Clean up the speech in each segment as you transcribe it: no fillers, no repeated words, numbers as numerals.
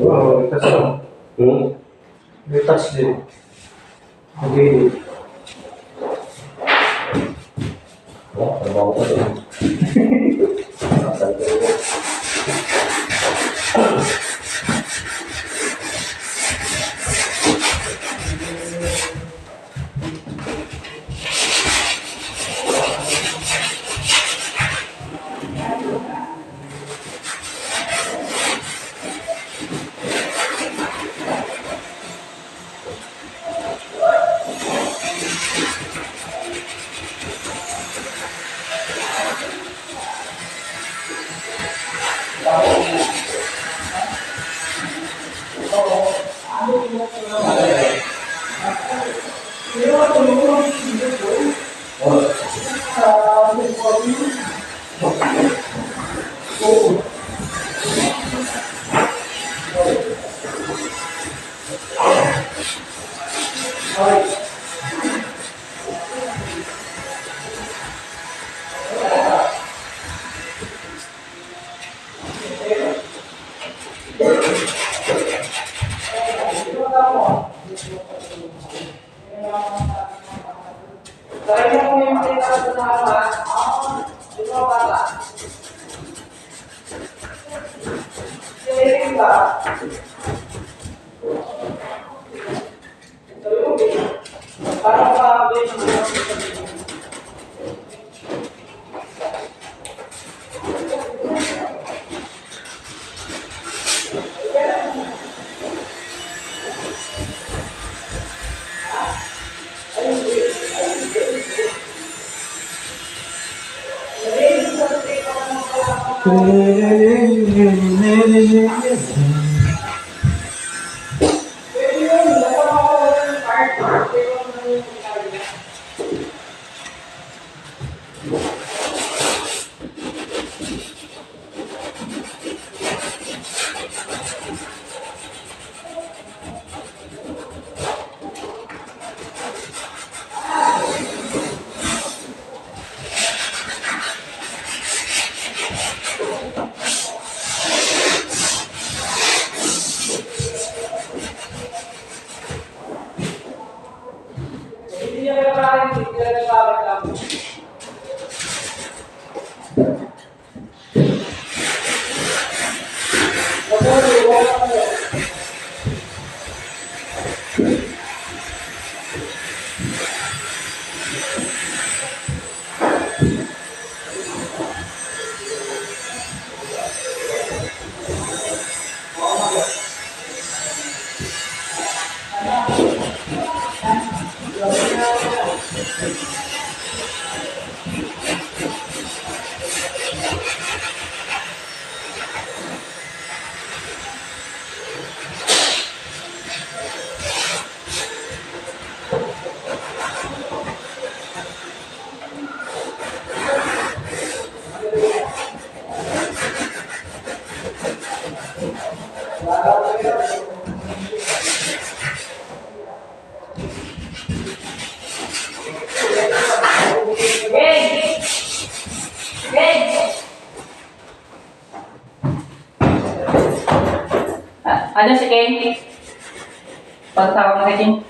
Oo, kasi may touch din. Nag-edit. Trabaho ko din. Ano si King? Pagtawag mo kay King.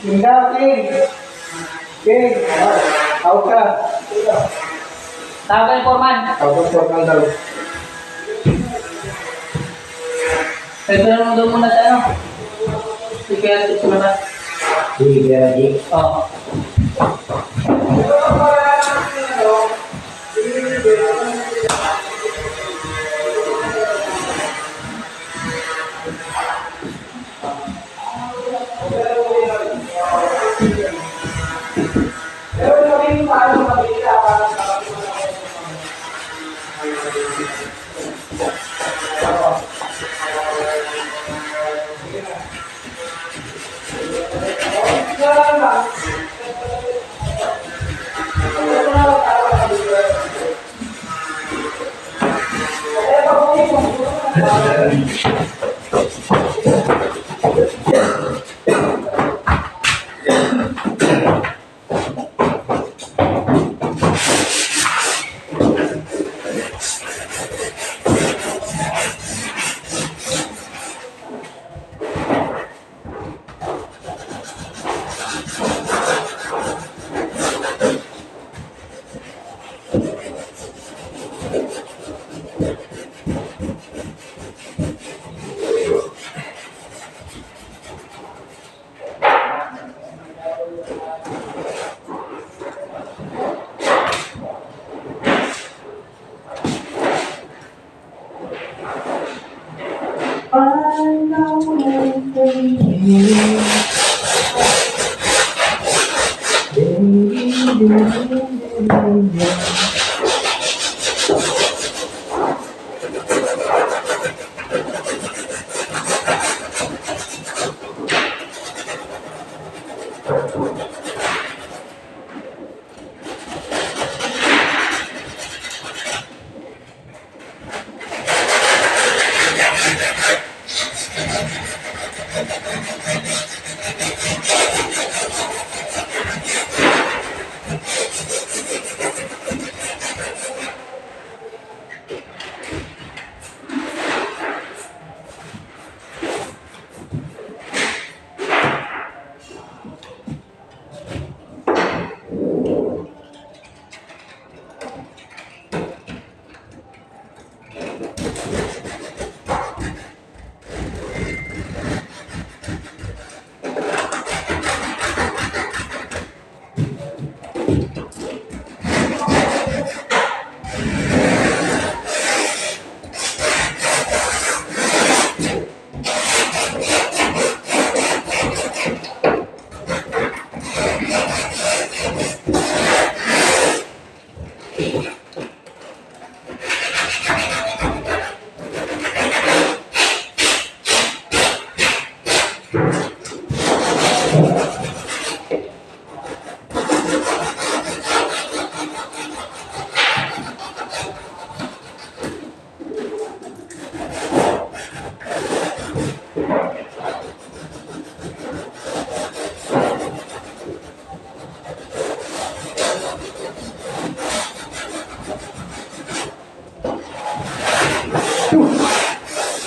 Tingga, King. King. Out ka. Tawag ka ni Foreman. Tapos ko lang daw. Pwede na doon muna tayo. Sige, sumunod. Sige, Raji. Oo.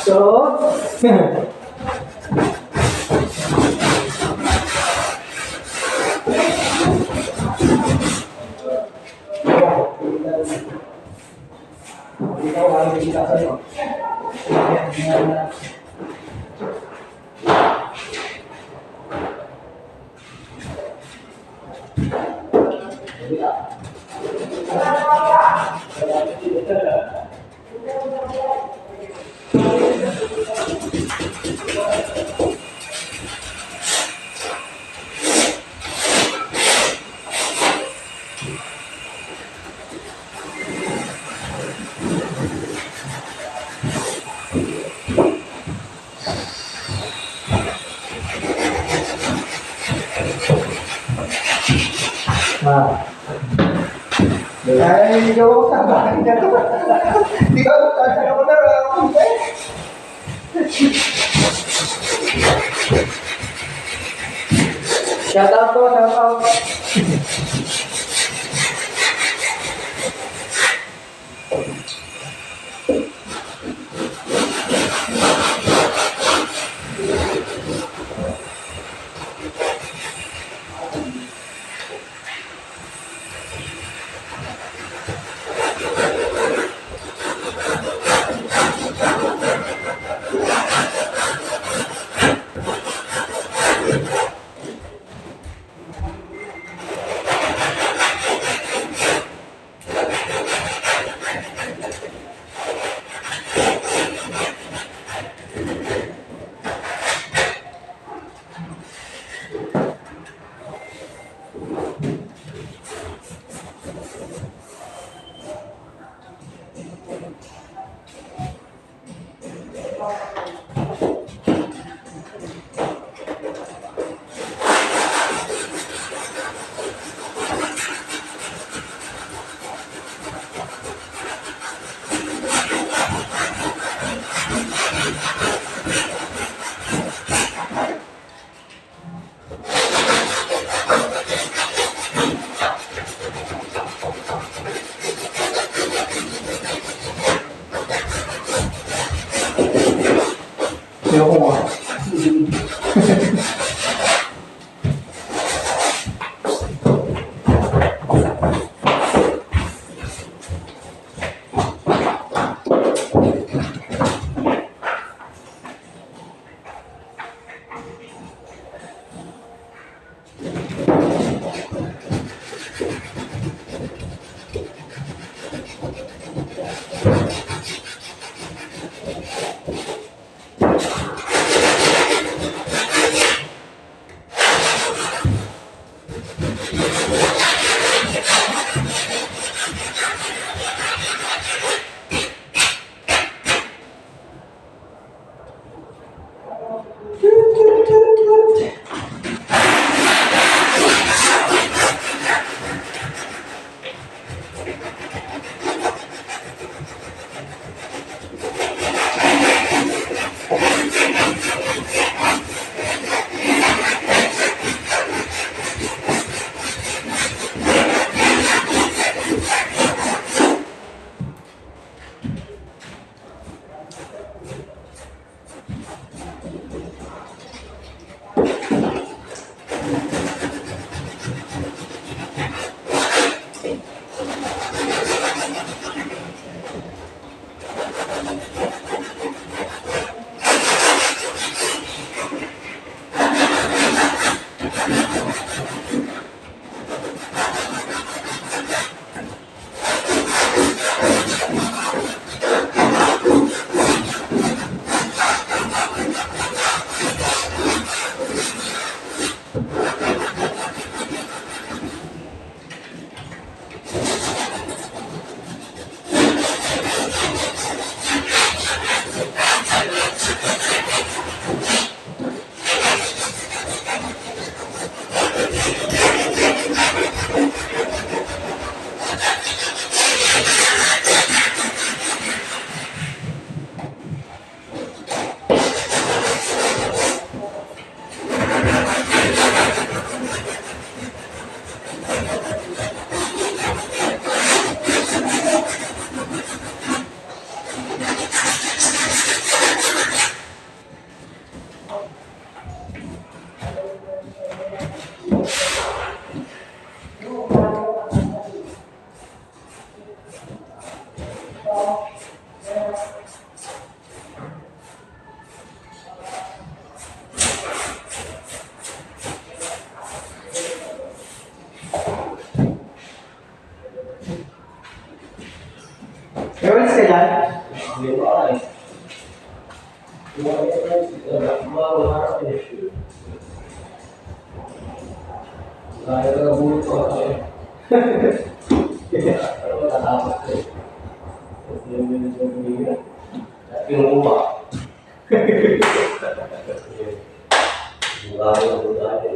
So, ay, gawa ka ba? Hindi ka ano na lang. Shout out po, shout out. Ayoko nga. Meron ka dyan? Hindi ko alam. Kaya ka bulit ko ako eh. Pero matatapas ko eh. Kinukuha. Mukha ko ako dati.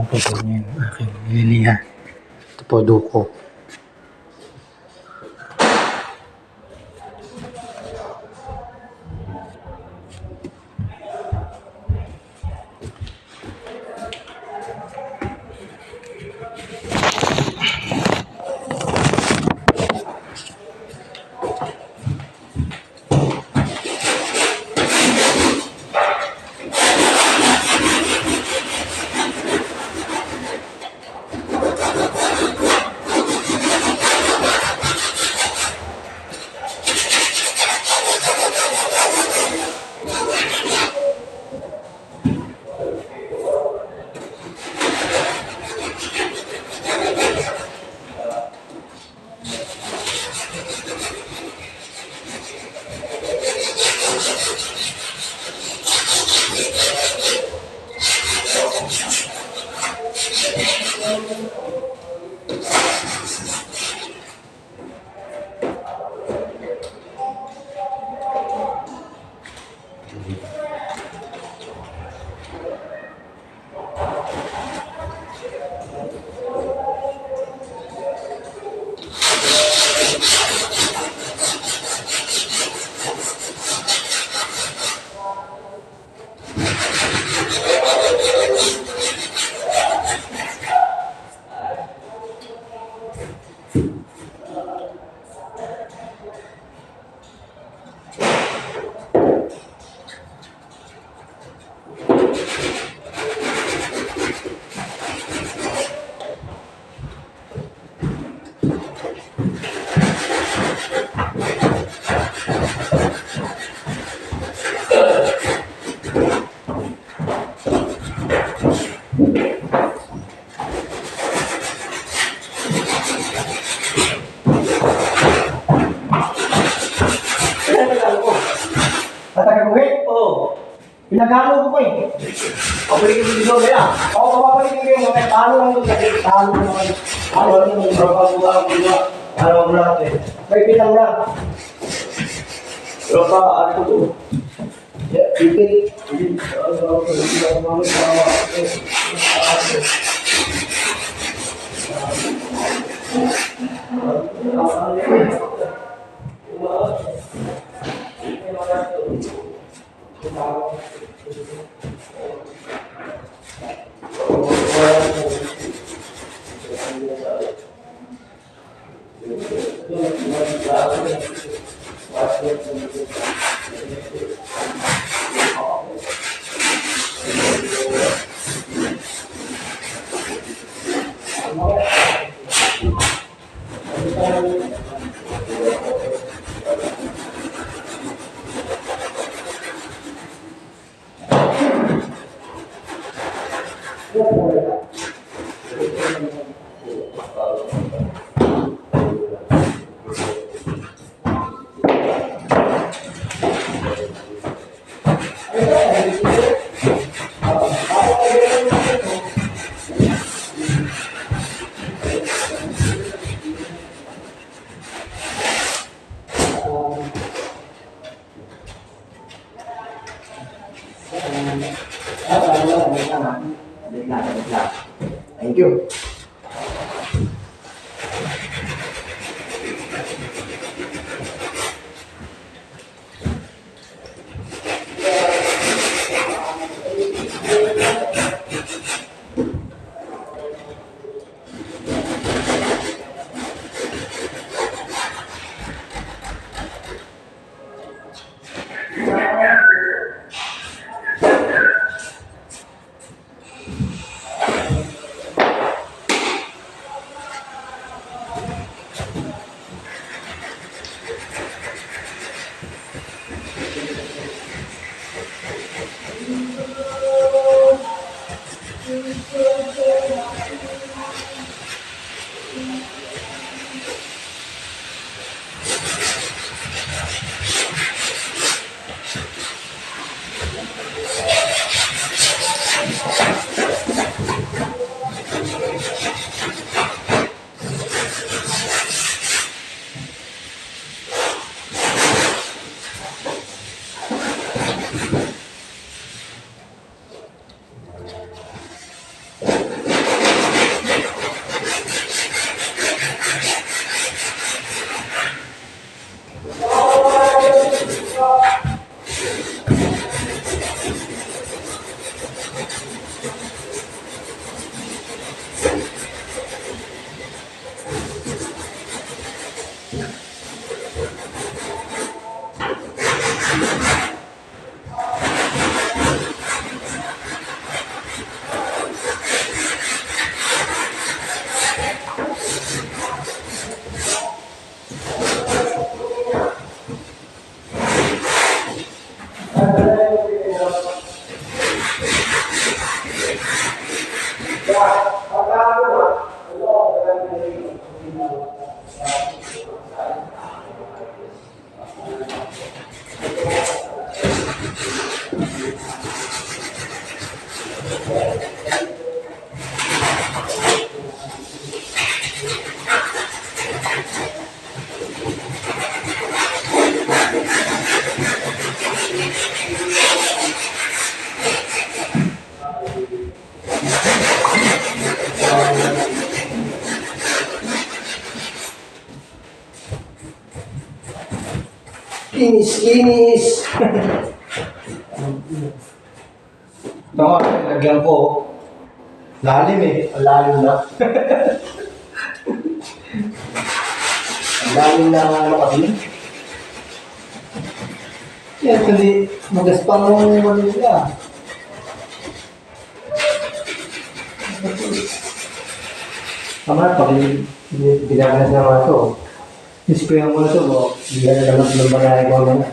lang po po niya yung aking nililiha. Ito po, duko. Tatagaguhin? Oo. Pinagalo ko po eh. Pabalikin mo dito kaya? Oo, papabalikin ko yung mga talo lang yung lagi. Talo lang naman. Ano yung mga ano mo lahat eh. May pinang lang. Pero pa, ano to? Ipit. Thank you. Kinis! Ito nga, lagyan ko. Lalim eh. Ang lalim na. Ang lalim na ano kasi. Yan, hindi magaspang ng ano nila. Tama, pag ginagalas na mga ito. Isprayan mo na ito, hindi na naman ng banayag ko na.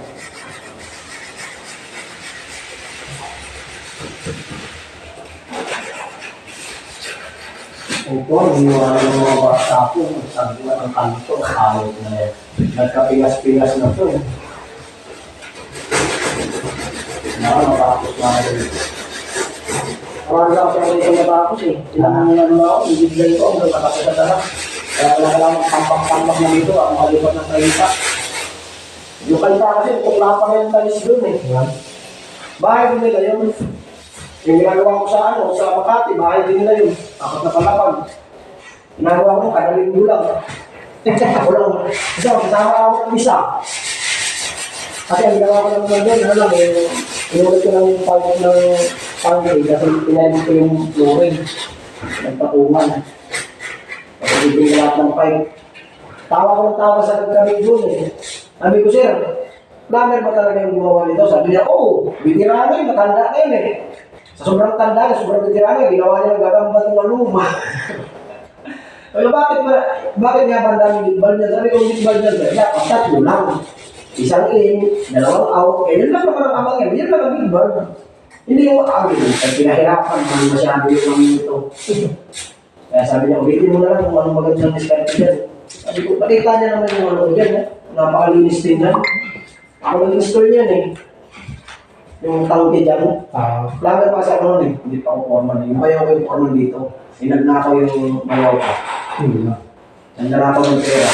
Opo, iniwala ng mga bata po, sabi na ang kanto, ayot na yan. Nagkapigas-pigas na ito eh. Nakakapos na rin. Parang lang siya ulit ang natapos eh. Tinangan nga naman ako, ibigay ko, hanggang nakasagata na. Kaya wala ka lang tampak-tampak na dito, ang malipat ng kalita. Yung kalita kasi, tukla pa rin talis doon eh. Bahay din nila yun. Yung ginagawa ko sa ano, sa Makati, bahay din nila yun. Apat na palapag. Ginagawa ko, kadaling gulang. Ako lang, kasama ako ng isa. Kasi ang ginawa ko lang doon, ano lang, inulit ko lang yung pipe ng pangay, kasi pinahit ko yung flooring. Nagpatungan. Kasi bibigyan lahat ng pipe. Tawa ko ng tawa sa nagkamig doon eh. Sabi ko, sir, plumber ba talaga yung gumawa nito? Sabi niya, oo, bitirano yun, matanda na yun eh. Sa sobrang tanda, sobrang bitirano yun, ginawa niya ng gagambat ng luma. Sabi ko, bakit nga ba ang daming bitbal niya? Sabi ko, bitbal niya, sir, dapat tatlo lang. Isang in, dalawang out, eh yun lang naman ang amang yun lang ang bitbal. Hindi yung makakagin, kasi pinahirapan, man masyado yung mga ito. Kaya sabi niya, ulitin mo na lang kung anong magandang diskarte dyan. Sabi ko, pakita niya naman yung ano dyan, eh. Napakalinis din yan. Ako nag-install niyan eh. Yung tangke dyan. Lagat pa kasi ako nun eh. Hindi pa ako foreman eh. Yung bayaw ko yung foreman dito. Inagnakaw yung bayaw ko. Nandanakaw ng pera.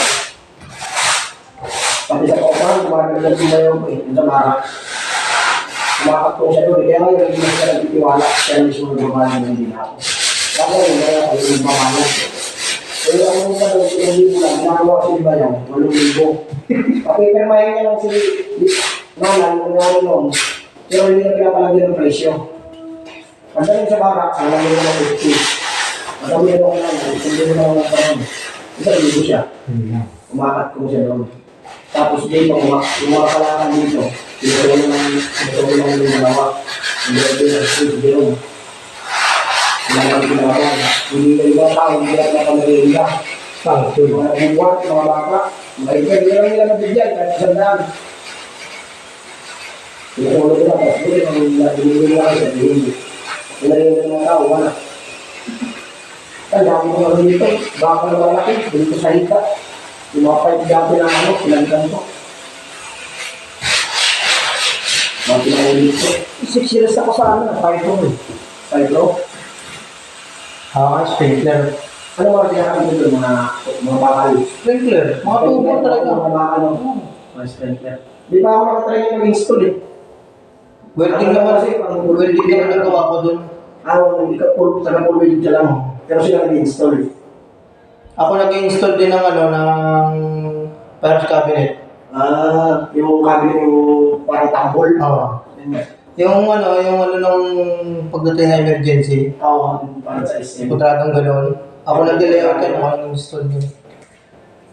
Pati sa kaupahan, kumagagal yung bayaw ko eh. Yung sa marak. Kumakaktong siya doon. Kaya ngayon, hindi na siya nagtitiwala. Kaya mismo nagbabahan ng hindi na ako. Kaya ngayon, kaya kayo yung pamahalan. Kaya ang mga doon, hindi mo lang, ginagawa ko yung bayaw. 8,000. Pakipirmahin niya lang si Nanan, kung ano noon. Pero hindi na pinapalagyan ng presyo. Pagdating sa barak, alam mo naman 50. Madami na ako lang, hindi mo naman ang parang. Isa, libo siya. Umakat ko siya doon. Tapos dito, yung mga kalakan dito, dito lang yung dalawa. Hindi na pinag-street doon. Hindi na iba tao, hindi na nakamariya. Mga buwan, mga bata, maigay, hindi lang nila nabigyan, kahit sandaan. Pinatulog nila, tapos binigyan nila kayo sa hindi. Pinagyan nila mga tao, wala. Kaya kung mga dito, baka na malaki, dito sa hita. Yung mga 5 dati na ano, pinagyan ko. Mga pinagyan dito. 6 years ako sa ano, 5 pro. Sprinkler. Ano mga ginagawa dito, mga bakal? Sprinkler. Mga tubo talaga. Mga bakal, mga sprinkler. Di pa ako nakatry yung mag-install eh. Welding naman kasi. Welding naman nagawa ko dun. Hindi ka full welding ka lang. Pero sila nag-install eh. Ako nag-install din ng ano, ng parang cabinet. Yung cabinet yung parang tambol. Oo. Yung nung pagdating ng emergency, Oo, para sa SM. putradong gano'n. Ako nag-delay out yan, ako nang install yun.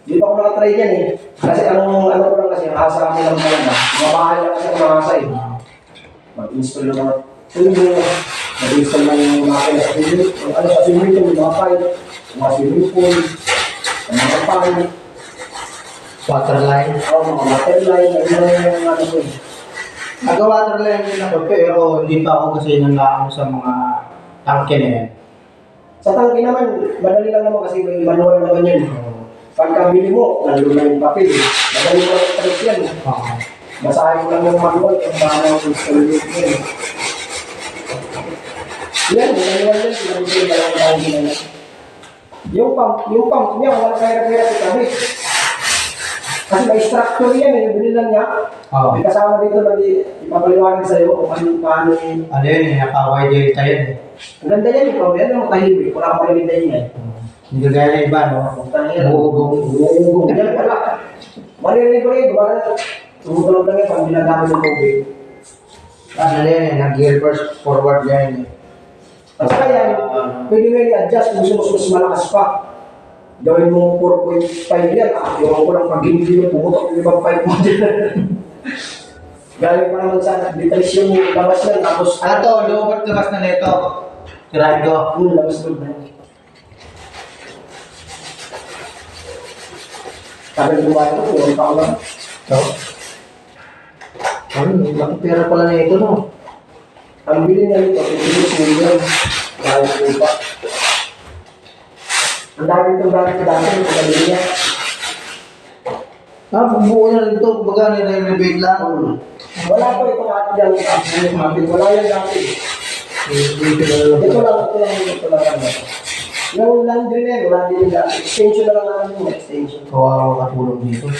Hindi pa ako nakatry dyan eh. Kasi ano ko lang kasi, ang asa kami lang talaga. Mamahay lang kasi ang asa eh. Mag-install ng mga tubo, mag-install ng makina sa swimming, sa swimming pool, mga pipe, mga swimming pool, mga pipe, Waterline. mga water line, yung ano ko eh. Nag-waterline din ako, pero hindi pa ako kasi nangaano sa mga tangke na yan. Sa tangke naman, madali lang naman kasi may manual naman yun. Pagkabili mo, nandun na yung papel. Madali mo lang trip yan. Basahin mo lang yung manual kung paano ang install yun. Yan, manual yan. Sinabi ko yung tangke na yan. Yung pump niya, wala kahirap-hirap itabi. Kasi may structure yan eh, binilan niya. May kasama dito na ipapaliwanag sa'yo kung paano yung... Ano yun, naka-wide tayo yan eh. Ang ganda yan, ikaw yan ang matahimik. Wala ka marinig na yun eh. Hindi gaya ng iba, no? Buugong. Yan pala. Maririnig ko rin, gumana. Tumutulog lang yan pag ginagamit ng tubig. Ano yan eh, nag-reverse forward yan eh. At saka yan, pwede mo i-adjust kung mas malakas pa. Gawin mo 4.5 yan. Yung ko lang pag hindi mo pumutok yung ibang 5 mo dyan. Galing pa naman sa details yung labas yan. Tapos, Ano to, loobat labas na nito. Tirahin ko. Labas doon na. Sabi ko ba ito, pumunta ko lang. So? Ano, laki pera pala na ito, no? Ang bilhin na ito, 56 million. Kaya ko pa. Ang dami itong dati, yung pagkabili niya. Buo na rin ito, baga nire-rebate lang. Wala pa itong atin yan. Wala yan dati. Ito lang. Yung laundry na yun, wala din yung extension na lang namin yung extension. Kawawa katulong dito.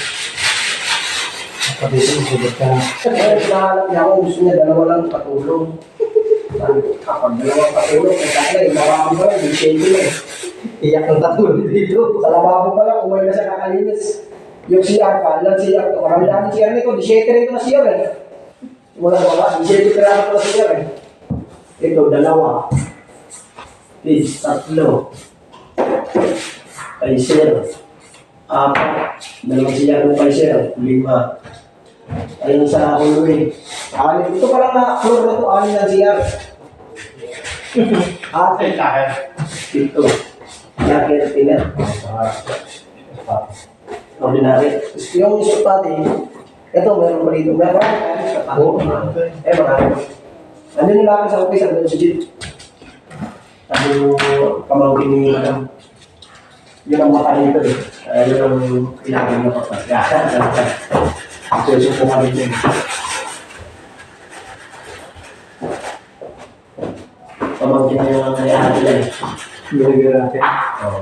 Kapag dito, sugat ka na. Kaya pinahalap niya ako, gusto niya dalawa lang patulong. Sabi ko, kapag dalawang patulong, kaya sana yung marami pa lang, yung extension na eh. Iyak ang katulong dito. Sa lababo pa lang, umay na siya kakalinis. Yung CR pa, ilang CR to. Marami namin CR nito, 17 rin ito na CR eh. Wala, 17 rin ito na CR eh. Ito, dalawa. Please, tatlo. Kaiser. Apat. Dalawang CR ng Kaiser. 5. Ayun sa hallway. 6. Ito pa lang na floor na to, 6 na CR. Atin. 7. Jacket, pinat. Ordinary. Yung isot pati, ito meron pa dito. Meron pa dito. Marami. Andun yung lakad sa office, andun si Jit. Ano, pamangkin ni Madam. Yun ang mata nito eh. Yun ang kailangan niya kapag. So, po kami din. Pamangkin niya ang kailangan nila eh. Binigyan natin. Oo.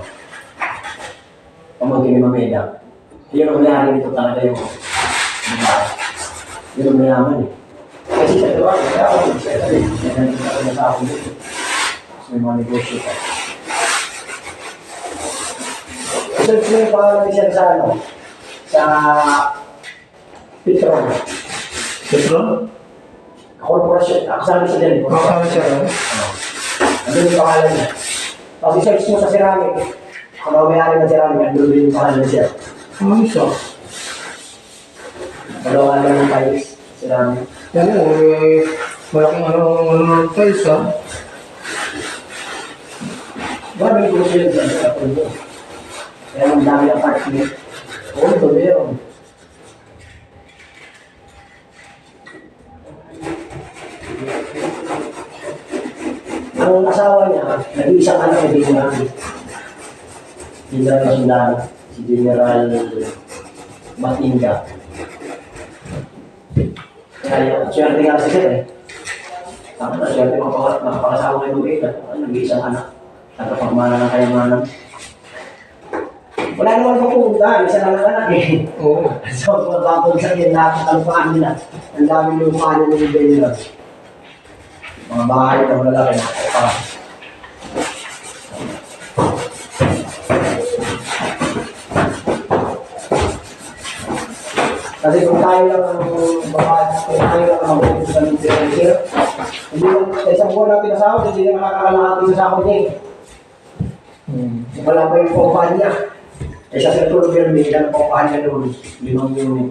Pamangkin ni Mameda. Yun ang nangyari nito talaga yung babae. Yun ang mayaman eh. Kasi siya diba, kaya ako siya rin. Yan ang nagkakaroon na sa akin dito. Kasi may mga negosyo pa. Ito yung pangalan siya sa ano? Sa Petron. Petron? Corporation. Ako sabi siya din. Makakama siya rin. Andun yung pangalan niya. Pag i-search mo sa ceramic, kung may-ari ng ceramic, andun din yung pangalan siya. Ano siya? Dalawa lang yung tiles, ceramic. Yan mo, malaking ano tiles ha? Marami ko siya dyan sa pundo. Kaya ang dami ng parts niya. Oo, ito meron. Ang asawa niya, nag-iisang anak na dito namin. General Sundaro, si General Matinga. Kaya, swerte nga kasi siya eh. Tama na, swerte makapangasawa kayo ng nag-iisang anak. Nakapagmana ng kayamanan. Wala naman pupunta, isa lang ang anak eh. Oo. So, magpapag sa akin, nakakatalupaan nila. Ang daming lumpaan nila ng General. Mga bahay na malalaki na. Kasi kung tayo lang ang babae Kaya na kami sa sir. Hindi lang, sa isang buwan natin nasahod, hindi na nakakalahatin sa sahod niya eh. Wala pa yung paupahan niya. Eh sa Sir Tulog yun, may ilan ang paupahan niya noon. 5 unit.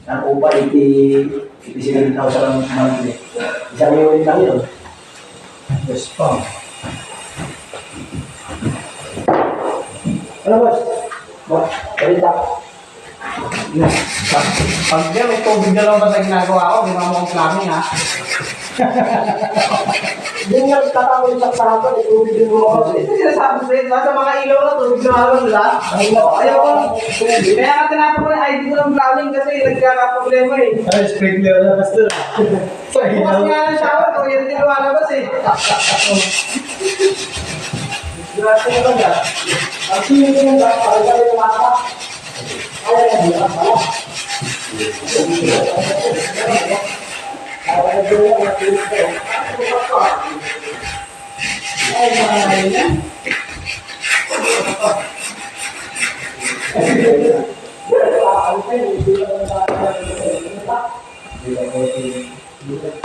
Ang upa, 87,000 ang monthly. Isang unit lang yun. Yes pa. Ano boss? Balita. Pag yan, may tubig na lang ba sa ginagawa ko, di ba mo ang plumbing ha? Hindi nga tatawin sa sahapan, itubig din mo ako. Ito sinasabi sa'yo, sa mga ilaw na tubig na lang nila. Ayaw ko. Kaya nga tinapos ko na ID ko ng plumbing kasi nagkakaproblema eh. Ay, sprinkler na basta. Bukas nga ng shower, kuryente lumalabas eh. Grabe naman yan. Ang sino yun ba? Ang galing ng mata. Ay, ay, ay, ay, ay, ay,